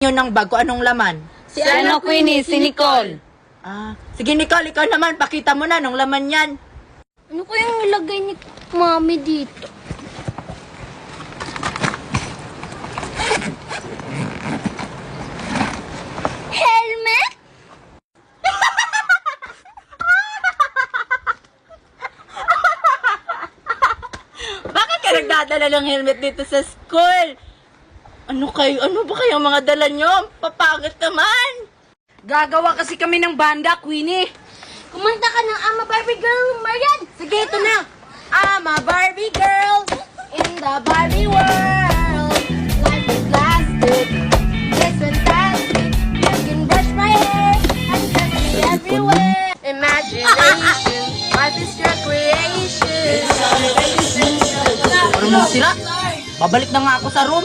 Yun ang bago, anong laman? Si ano, Queenie? Si Nicole. Sige Nicole, ikaw naman, pakita mo na anong laman yan. Ano kayang ilagay ni Mami dito? Helmet? Bakit ka nagdadala ng helmet dito sa school? Ano ba kayong mga dala nyo? Papangit naman. Gagawa kasi kami ng banda, Queenie. Kumanta ka ng I'm a Barbie Girl, Marian! Sige, ito na. I'm a Barbie girl in the Barbie world. Life is plastic, it's fantastic. You can brush my hair and touch me everywhere. Imagination, life is your creation. Ano mo sila? Babalik na nga ako sa room.